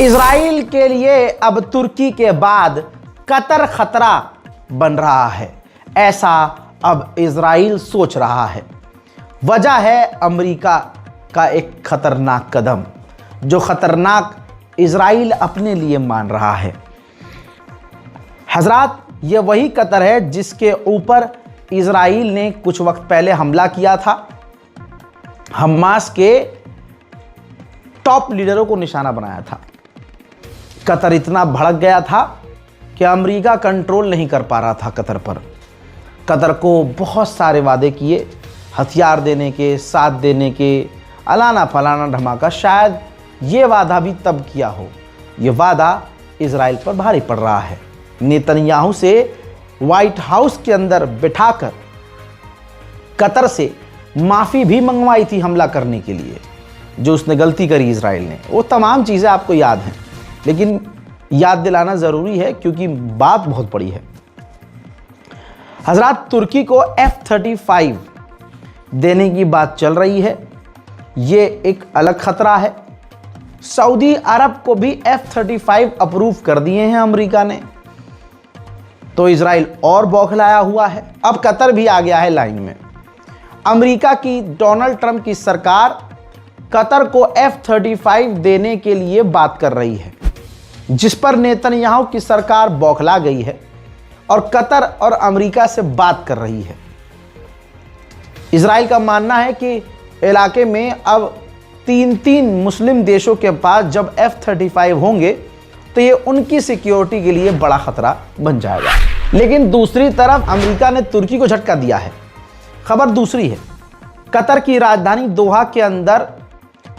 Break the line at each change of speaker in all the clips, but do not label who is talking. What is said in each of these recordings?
Israel के लिए अब तुर्की के बाद कतर खतरा बन रहा है, ऐसा अब इजराइल सोच रहा है। वजह है अमेरिका का एक खतरनाक कदम, जो खतरनाक इजराइल अपने लिए मान रहा है। हजरात, ये वही कतर है जिसके ऊपर इजराइल ने कुछ वक्त पहले हमला किया था। हमास के टॉप लीडरों को निशाना बनाया था। कतर इतना भड़क गया था कि अमेरिका कंट्रोल नहीं कर पा रहा था कतर पर। कतर को बहुत सारे वादे किए, हथियार देने के, साथ देने के, अलाना फलाना धमाका। शायद ये वादा भी तब किया हो। ये वादा इजराइल पर भारी पड़ रहा है। नेतन्याहू से व्हाइट हाउस के अंदर बिठाकर कतर से माफ़ी भी मंगवाई थी हमला करने के लिए, जो उसने गलती करी इजराइल ने। वो तमाम चीज़ें आपको याद हैं, लेकिन याद दिलाना ज़रूरी है क्योंकि बात बहुत बड़ी है। हजरात, तुर्की को F-35 देने की बात चल रही है। ये एक अलग खतरा है। सऊदी अरब को भी F-35 अप्रूव कर दिए हैं अमेरिका ने, तो इजराइल और बौखलाया हुआ है। अब कतर भी आ गया है लाइन में। अमेरिका की डोनाल्ड ट्रंप की सरकार कतर को F-35 देने के लिए बात कर रही है, जिस पर नेतन्याहू की सरकार बौखला गई है और कतर और अमेरिका से बात कर रही है। इजराइल का मानना है कि इलाके में अब तीन मुस्लिम देशों के पास जब F-35 होंगे तो ये उनकी सिक्योरिटी के लिए बड़ा खतरा बन जाएगा। लेकिन दूसरी तरफ अमेरिका ने तुर्की को झटका दिया है। खबर दूसरी है। कतर की राजधानी दोहा के अंदर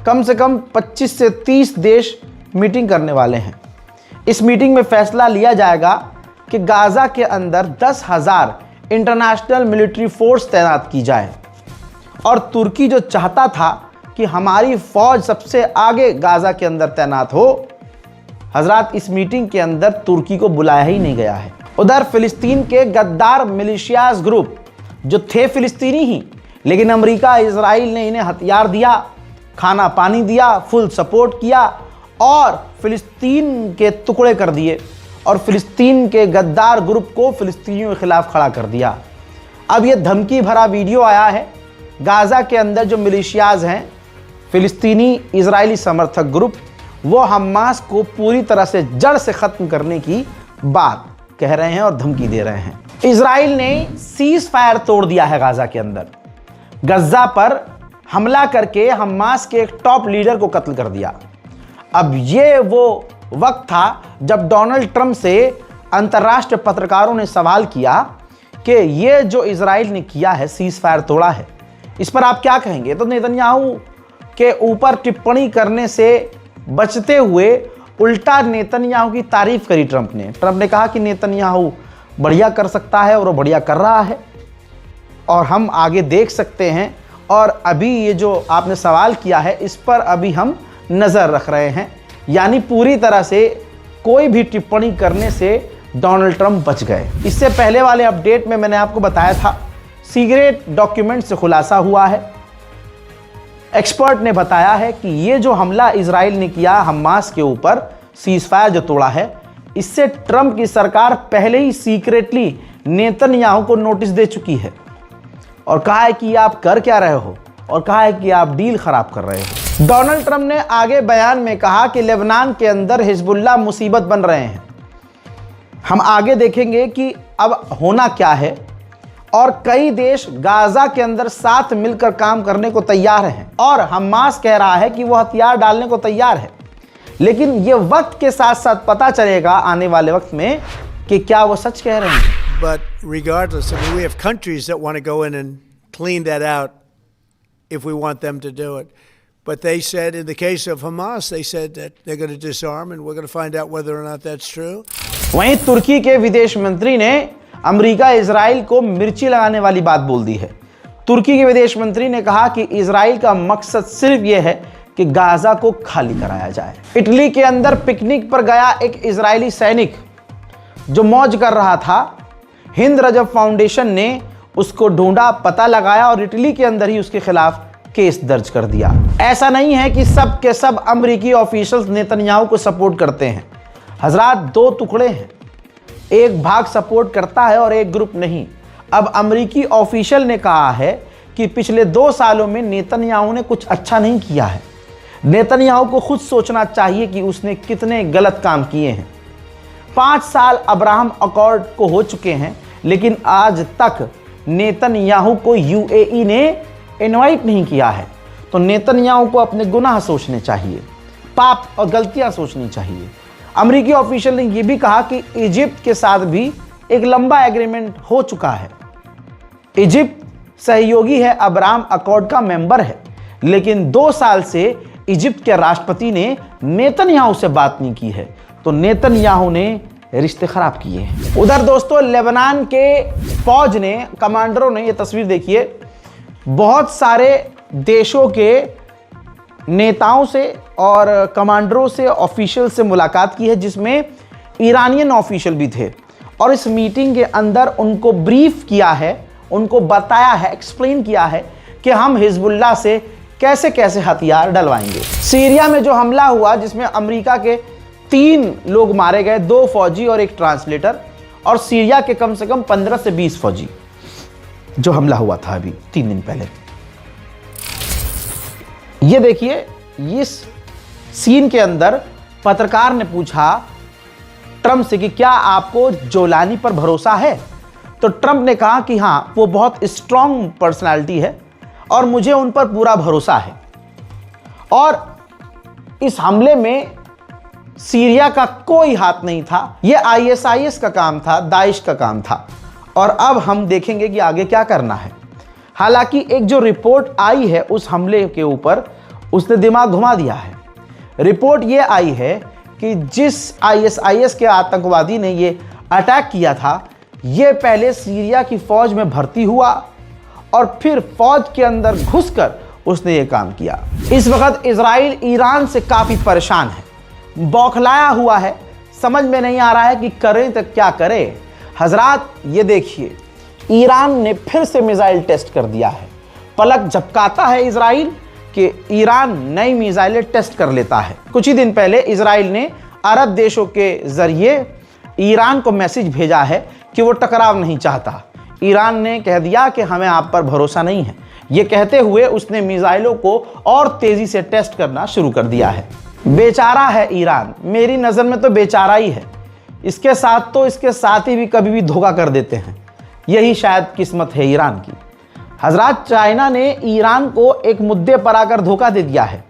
कम से कम 25 से 30 देश मीटिंग करने वाले हैं। इस मीटिंग में फैसला लिया जाएगा कि गाज़ा के अंदर 10,000 इंटरनेशनल मिलिट्री फोर्स तैनात की जाए। और तुर्की जो चाहता था कि हमारी फौज सबसे आगे गाज़ा के अंदर तैनात हो, हजरात, इस मीटिंग के अंदर तुर्की को बुलाया ही नहीं गया है। उधर फिलिस्तीन के गद्दार मिलिशियाज ग्रुप जो थे फिलिस्तीनी ही, लेकिन अमेरिका इजराइल ने इन्हें हथियार दिया, खाना पानी दिया, फुल सपोर्ट किया और फिलिस्तीन के टुकड़े कर दिए और फिलिस्तीन के गद्दार ग्रुप को फिलिस्तीनियों के खिलाफ खड़ा कर दिया। अब ये धमकी भरा वीडियो आया है। गाज़ा के अंदर जो मिलिशियाज हैं, फिलिस्तीनी इजरायली समर्थक ग्रुप, वो हमास को पूरी तरह से जड़ से ख़त्म करने की बात कह रहे हैं और धमकी दे रहे हैं। इजराइल ने सीज फायर तोड़ दिया है गाज़ा के अंदर। गज़ा पर हमला करके हमास के एक टॉप लीडर को कत्ल कर दिया। अब ये वो वक्त था जब डोनाल्ड ट्रंप से अंतर्राष्ट्रीय पत्रकारों ने सवाल किया कि ये जो इजराइल ने किया है, सीज फायर तोड़ा है, इस पर आप क्या कहेंगे। तो नेतन्याहू के ऊपर टिप्पणी करने से बचते हुए उल्टा नेतन्याहू की तारीफ करी ट्रंप ने कहा कि नेतन्याहू बढ़िया कर सकता है और वो बढ़िया कर रहा है और हम आगे देख सकते हैं। और अभी ये जो आपने सवाल किया है, इस पर अभी हम नज़र रख रहे हैं। यानी पूरी तरह से कोई भी टिप्पणी करने से डोनाल्ड ट्रंप बच गए। इससे पहले वाले अपडेट में मैंने आपको बताया था, सीक्रेट डॉक्यूमेंट से खुलासा हुआ है। एक्सपर्ट ने बताया है कि ये जो हमला इजराइल ने किया हमास के ऊपर, सीज फायर जो तोड़ा है, इससे ट्रंप की सरकार पहले ही सीक्रेटली नेतन्याहू को नोटिस दे चुकी है और कहा है कि आप कर क्या रहे हो और कहा है कि आप डील खराब कर रहे हो। डोनाल्ड ट्रंप ने आगे बयान में कहा कि लेबनान के अंदर हिजबुल्लाह मुसीबत बन रहे हैं। हम आगे देखेंगे कि अब होना क्या है और कई देश गाज़ा के अंदर साथ मिलकर काम करने को तैयार हैं और हमास कह रहा है कि वो हथियार डालने को तैयार है। लेकिन ये वक्त के साथ साथ पता चलेगा आने वाले वक्त में कि क्या वो सच कह रहे हैं।
But regardless, I mean, we have countries that want to go in and clean that out if we want them to do it. But they said, in the case of Hamas, they said that they're going to disarm and we're going to find out whether or not that's true.
वहीं तुर्की के विदेश मंत्री ने America Israel को मिर्ची लगाने वाली बात बोल दी है। तुर्की के विदेश मंत्री ने कहा कि इजराइल का मकसद सिर्फ यह है कि गाज़ा को खाली कराया जाए। इटली के अंदर पिकनिक पर गया एक इजरायली सैनिक जो मौज कर रहा था, हिंद रजब फाउंडेशन ने उसको ढूंढा, पता लगाया और इटली के अंदर ही उसके खिलाफ केस दर्ज कर दिया। ऐसा नहीं है कि सब के सब अमेरिकी ऑफिशियल्स नेतन्याहू को सपोर्ट करते हैं। हजरात, दो टुकड़े हैं, एक भाग सपोर्ट करता है और एक ग्रुप नहीं। अब अमेरिकी ऑफिशियल ने कहा है कि पिछले 2 सालों में नेतन्याहू ने कुछ अच्छा नहीं किया है। नेतन्याहू को खुद सोचना चाहिए कि उसने कितने गलत काम किए हैं। 5 साल अब्राहम अकॉर्ड को हो चुके हैं, लेकिन आज तक नेतन्याहू को यूएई ने इनवाइट नहीं किया है। तो नेतन्याहू को अपने गुनाह सोचने चाहिए, पाप और गलतियां सोचनी चाहिए। अमेरिकी ऑफिशियल ने यह भी कहा कि इजिप्ट के साथ भी एक लंबा एग्रीमेंट हो चुका है। इजिप्ट सहयोगी है, अब्राहम अकॉर्ड का मेंबर है, लेकिन 2 साल से इजिप्ट के राष्ट्रपति ने नेतन्याहू से बात नहीं की है। तो नेतन्याहू ने रिश्ते खराब किए हैं। उधर दोस्तों, लेबनान के फौज ने, कमांडरों ने, ये तस्वीर देखिए, बहुत सारे देशों के नेताओं से और कमांडरों से, ऑफिशियल से मुलाकात की है, जिसमें ईरानियन ऑफिशियल भी थे। और इस मीटिंग के अंदर उनको ब्रीफ किया है, उनको बताया है, एक्सप्लेन किया है कि हम हिजबुल्लाह से कैसे कैसे हथियार डलवाएंगे। सीरिया में जो हमला हुआ, जिसमें अमेरिका के 3 लोग मारे गए, 2 फौजी और 1 ट्रांसलेटर, और सीरिया के कम से कम 15 से 20 फौजी, जो हमला हुआ था अभी 3 दिन पहले। ये देखिए, इस सीन के अंदर पत्रकार ने पूछा ट्रंप से कि क्या आपको जोलानी पर भरोसा है? तो ट्रंप ने कहा कि हाँ, वो बहुत स्ट्रांग पर्सनालिटी है और मुझे उन पर पूरा भरोसा है। और इस हमले में सीरिया का कोई हाथ नहीं था, यह आईएसआईएस का काम था, दाइश का काम था। और अब हम देखेंगे कि आगे क्या करना है। हालांकि एक जो रिपोर्ट आई है उस हमले के ऊपर, उसने दिमाग घुमा दिया है। रिपोर्ट ये आई है कि जिस आईएसआईएस के आतंकवादी ने ये अटैक किया था, ये पहले सीरिया की फौज में भर्ती हुआ और फिर फौज के अंदर घुसकर उसने ये काम किया। इस वक्त इजराइल ईरान से काफी परेशान है, बौखलाया हुआ है, समझ में नहीं आ रहा है कि करें तो क्या करें। हजरात, ये देखिए, ईरान ने फिर से मिसाइल टेस्ट कर दिया है। पलक झपकाता है इजराइल कि ईरान नई मिसाइलें टेस्ट कर लेता है। कुछ ही दिन पहले इजराइल ने अरब देशों के जरिए ईरान को मैसेज भेजा है कि वो टकराव नहीं चाहता। ईरान ने कह दिया कि हमें आप पर भरोसा नहीं है। ये कहते हुए उसने मिसाइलों को और तेजी से टेस्ट करना शुरू कर दिया है। बेचारा है ईरान, मेरी नज़र में तो बेचारा ही है। इसके साथ ही भी कभी भी धोखा कर देते हैं। यही शायद किस्मत है ईरान की। हजरात, चाइना ने ईरान को एक मुद्दे पर आकर धोखा दे दिया है।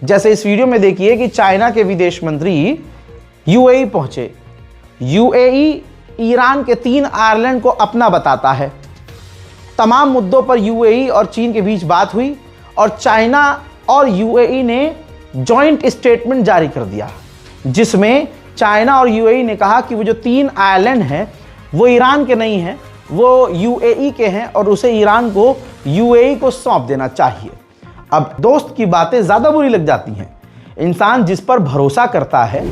जैसे इस वीडियो में देखिए कि चाइना के विदेश मंत्री यूएई पहुंचे। यूएई ईरान के 3 आइलैंड को अपना बताता है। तमाम मुद्दों पर यूएई और चीन के बीच बात हुई और चाइना और यूएई ने जॉइंट स्टेटमेंट जारी कर दिया, जिसमें चाइना और यूएई ने कहा कि वो जो 3 आइलैंड हैं वो ईरान के नहीं हैं, वो यूएई के हैं और उसे ईरान को यूएई को सौंप देना चाहिए। अब दोस्त की बातें ज़्यादा बुरी लग जाती हैं। इंसान जिस पर भरोसा करता है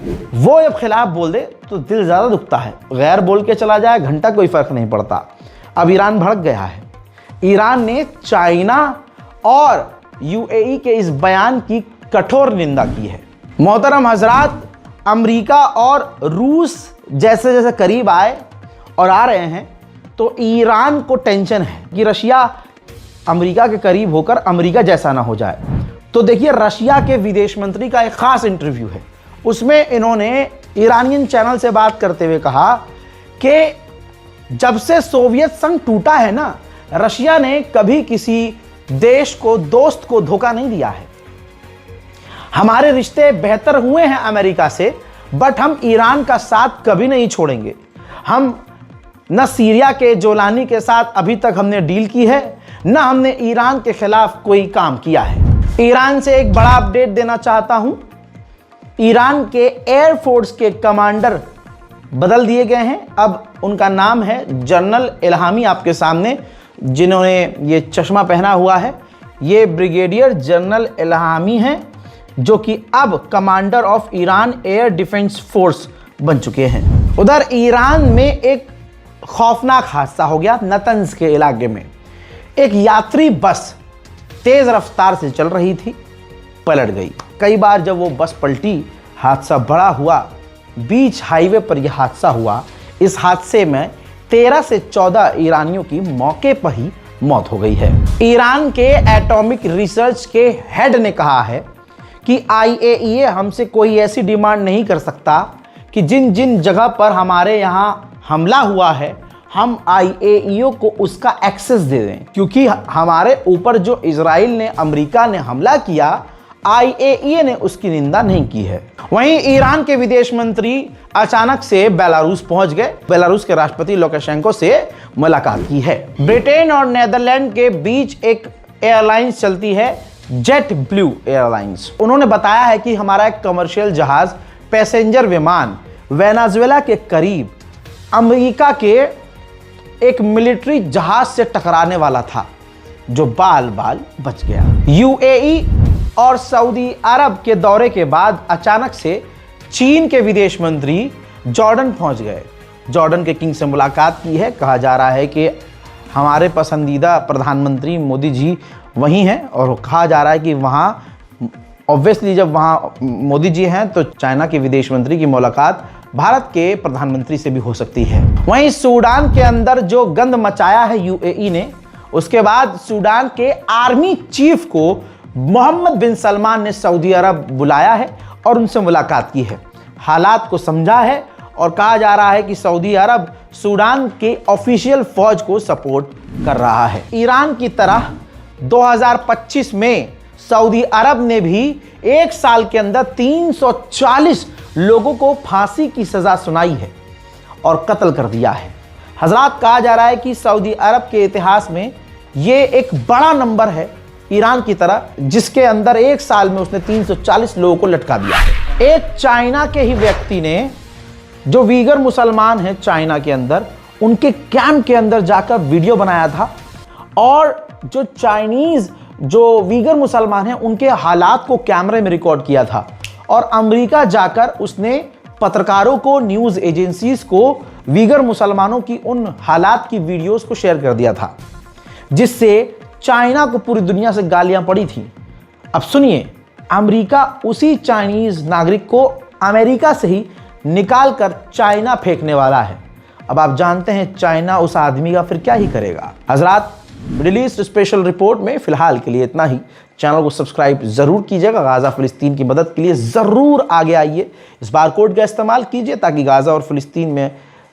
वो जब खिलाफ बोल दे तो दिल ज़्यादा दुखता है। गैर बोल के चला जाए, घंटा कोई फ़र्क नहीं पड़ता। अब ईरान भड़क गया है। ईरान ने चाइना और यूएई के इस बयान की कठोर निंदा की है। मोहतरम हजरात, अमेरिका और रूस जैसे जैसे करीब आए और आ रहे हैं, तो ईरान को टेंशन है कि रशिया अमेरिका के करीब होकर अमेरिका जैसा ना हो जाए। तो देखिए, रशिया के विदेश मंत्री का एक खास इंटरव्यू है, उसमें इन्होंने ईरानियन चैनल से बात करते हुए कहा कि जब से सोवियत संघ टूटा है ना, रशिया ने कभी किसी देश को, दोस्त को धोखा नहीं दिया है। हमारे रिश्ते बेहतर हुए हैं अमेरिका से, बट हम ईरान का साथ कभी नहीं छोड़ेंगे। हम न सीरिया के जोलानी के साथ अभी तक हमने डील की है, न हमने ईरान के खिलाफ कोई काम किया है। ईरान से एक बड़ा अपडेट देना चाहता हूं। ईरान के एयरफोर्स के कमांडर बदल दिए गए हैं। अब उनका नाम है जनरल इल्हामी। आपके सामने जिन्होंने ये चश्मा पहना हुआ है, ये ब्रिगेडियर जनरल इल्हामी हैं, जो कि अब commander of Iran air defence force बन चुके हैं। उधर ईरान में एक खौफनाक हादसा हो गया। नतंज के इलाके में एक यात्री बस तेज रफ्तार से चल रही थी, पलट गई। कई बार जब वो बस पलटी, हादसा बड़ा हुआ। बीच हाईवे पर यह हादसा हुआ। इस हादसे में 13 से 14 ईरानियों की मौके पर ही मौत हो गई है। ईरान के एटॉमिक रिसर्च के हेड ने कहा है कि IAEA हमसे कोई ऐसी डिमांड नहीं कर सकता कि जिन जिन जगह पर हमारे यहाँ हमला हुआ है हम IAEA को उसका एक्सेस दे दें, क्योंकि हमारे ऊपर जो इजराइल ने, अमेरिका ने हमला किया, IAEA ने उसकी निंदा नहीं की है। वहीं ईरान के विदेश मंत्री अचानक से बेलारूस पहुंच गए। बेलारूस के राष्ट्रपति लुकाशेंको से मुलाकात की है। ब्रिटेन और नीदरलैंड के बीच एक एयरलाइंस चलती है, जेट ब्लू एयरलाइंस। उन्होंने बताया है कि हमारा एक कमर्शियल जहाज, पैसेंजर विमान वेनेजुएला के करीब अमेरिका के एक मिलिट्री जहाज से टकराने वाला था, जो बाल बाल बच गया। UAE और सऊदी अरब के दौरे के बाद अचानक से चीन के विदेश मंत्री जॉर्डन पहुंच गए। जॉर्डन के किंग से मुलाकात की है। कहा जा रहा है कि हमारे पसंदीदा प्रधानमंत्री मोदी जी वहीं हैं, और कहा जा रहा है कि वहाँ ऑब्वियसली जब वहाँ मोदी जी हैं तो चाइना के विदेश मंत्री की मुलाकात भारत के प्रधानमंत्री से भी हो सकती है। वहीं सूडान के अंदर जो गंद मचाया है UAE ने, उसके बाद सूडान के आर्मी चीफ को मोहम्मद बिन सलमान ने सऊदी अरब बुलाया है और उनसे मुलाकात की है, हालात को समझा है, और कहा जा रहा है कि सऊदी अरब सूडान के ऑफिशियल फौज को सपोर्ट कर रहा है। ईरान की तरह 2025 में सऊदी अरब ने भी एक साल के अंदर 340 लोगों को फांसी की सजा सुनाई है और कत्ल कर दिया है। हजरात, कहा जा रहा है कि सऊदी अरब के इतिहास में यह एक बड़ा नंबर है ईरान की तरह, जिसके अंदर एक साल में उसने 340 लोगों को लटका दिया है। एक चाइना के ही व्यक्ति ने, जो वीगर मुसलमान हैं चाइना के अंदर, उनके कैंप के अंदर जाकर वीडियो बनाया था, और जो चाइनीज जो वीगर मुसलमान हैं उनके हालात को कैमरे में रिकॉर्ड किया था, और अमेरिका जाकर उसने पत्रकारों को, न्यूज़ एजेंसीज को वीगर मुसलमानों की उन हालात की वीडियोस को शेयर कर दिया था, जिससे चाइना को पूरी दुनिया से गालियां पड़ी थी। अब सुनिए, अमेरिका उसी चाइनीज नागरिक को अमेरिका से ही निकाल कर चाइना फेंकने वाला है। अब आप जानते हैं चाइना उस आदमी का फिर क्या ही करेगा। हजरात, मिडिल ईस्ट स्पेशल रिपोर्ट में फिलहाल के लिए इतना ही। चैनल को सब्सक्राइब जरूर कीजिएगा। गाजा फिलिस्तीन की मदद के लिए जरूर आगे आइए। इस बार कोड का इस्तेमाल कीजिए ताकि गाजा और फिलिस्तीन में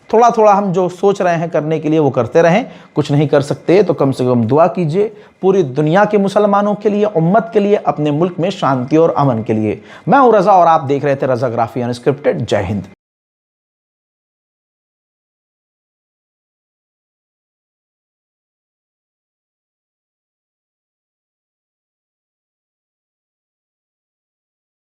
थोड़ा थोड़ा हम जो सोच रहे हैं करने के लिए वो करते रहें। कुछ नहीं कर सकते तो कम से कम दुआ कीजिए पूरी दुनिया के मुसलमानों के लिए, उम्मत के लिए, अपने मुल्क में शांति और अमन के लिए। मैं हूं रजा और आप देख रहे थे रजाग्राफी अनस्क्रिप्टेड। जय हिंद।